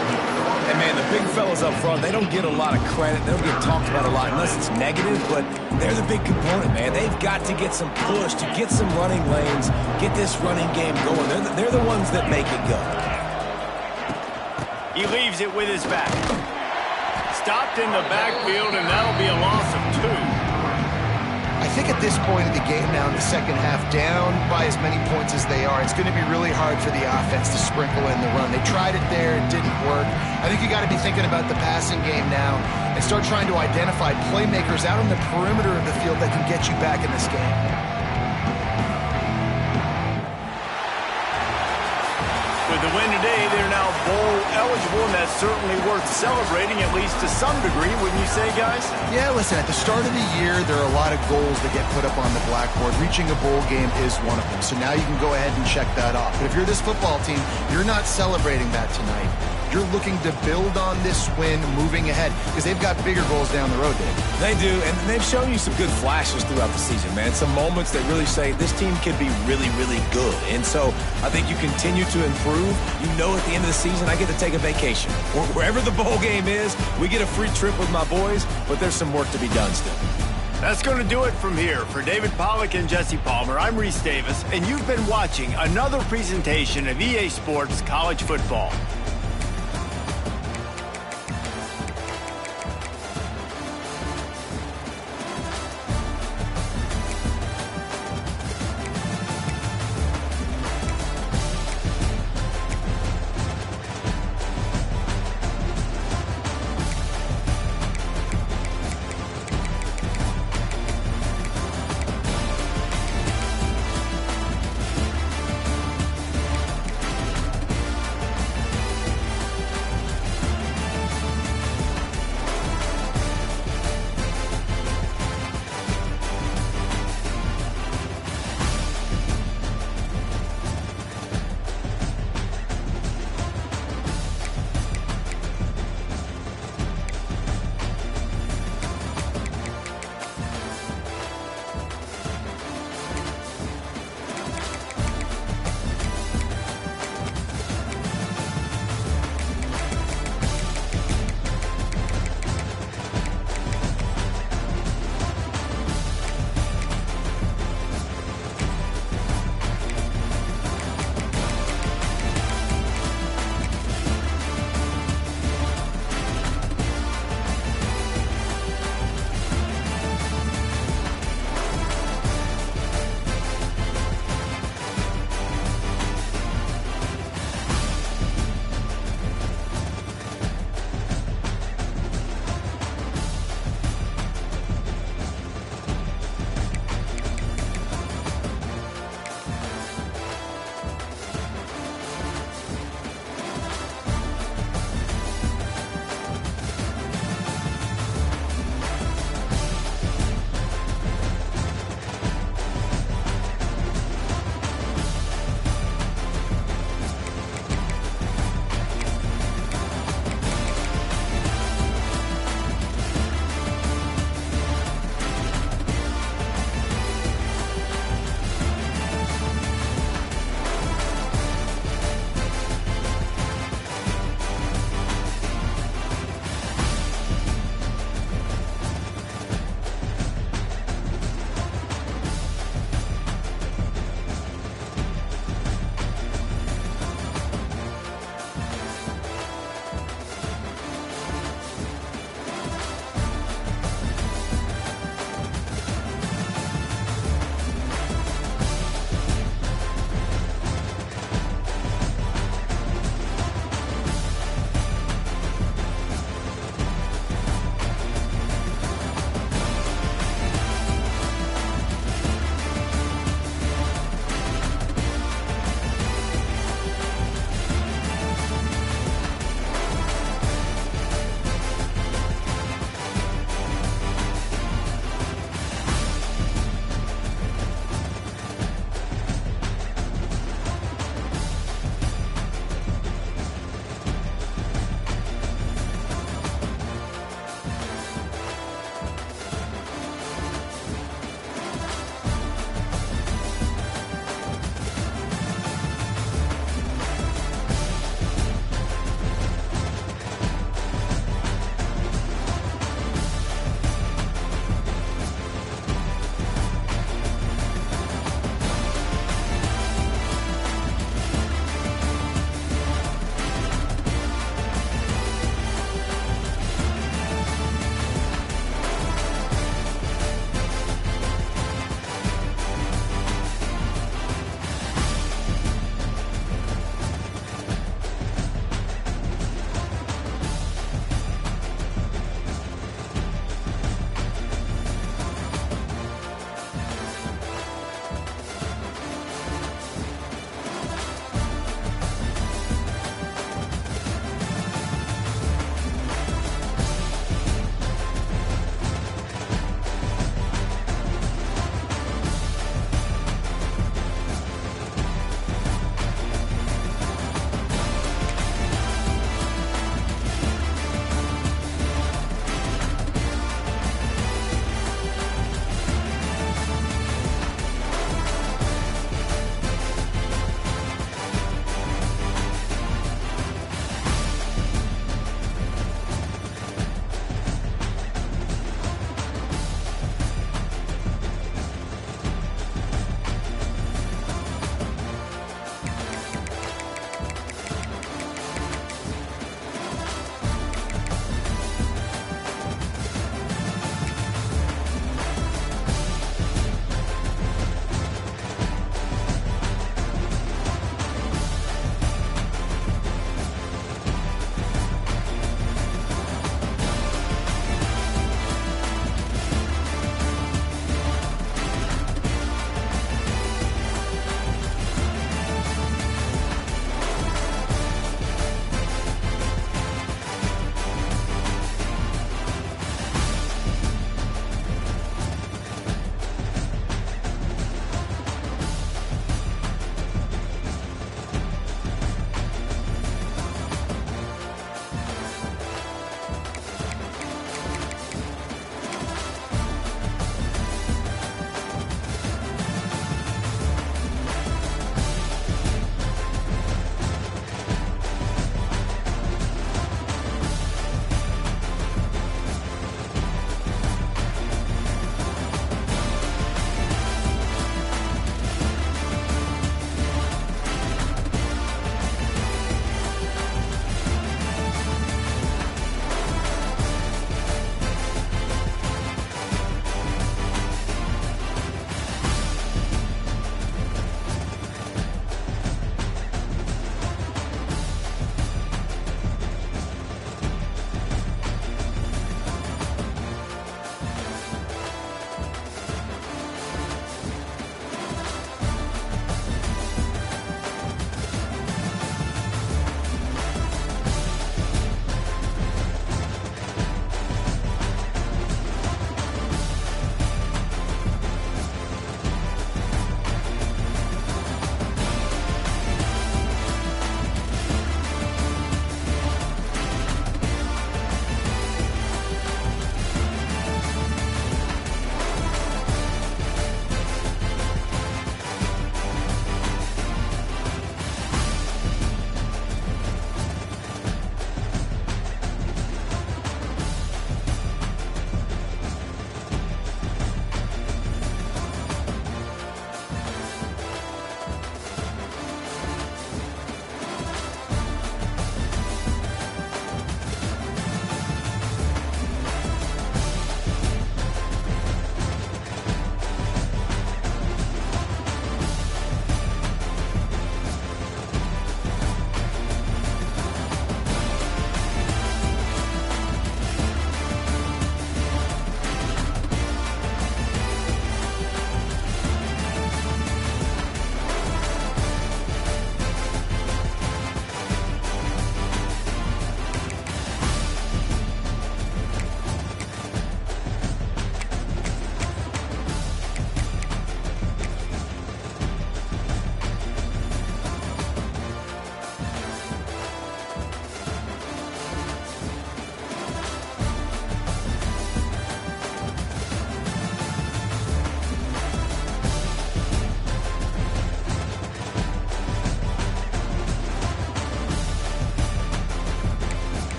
And, man, the big fellas up front, they don't get a lot of credit. They don't get talked about a lot unless it's negative, but they're the big component, man. They've got to get some push, to get some running lanes, get this running game going. They're the ones that make it go. He leaves it with his back. Stopped in the backfield, and that'll be a loss of 2. I think at this point of the game now in the 2nd half, down by as many points as they are, it's going to be really hard for the offense to sprinkle in the run. They tried it there, it didn't work. I think you got to be thinking about the passing game now and start trying to identify playmakers out on the perimeter of the field that can get you back in this game. With the win today, they're now bowl eligible, and that's certainly worth celebrating, at least to some degree, wouldn't you say, guys? Yeah, listen, at the start of the year, there are a lot of goals that get put up on the blackboard. Reaching a bowl game is one of them, so now you can go ahead and check that off. But if you're this football team, you're not celebrating that tonight. You're looking to build on this win moving ahead because they've got bigger goals down the road, Dave. They do, and they've shown you some good flashes throughout the season, man. Some moments that really say this team could be really, really good. And so I think you continue to improve. You know at the end of the season, I get to take a vacation. Wherever the bowl game is, we get a free trip with my boys, but there's some work to be done still. That's going to do it from here. For David Pollack and Jesse Palmer, I'm Reese Davis, and you've been watching another presentation of EA Sports College Football.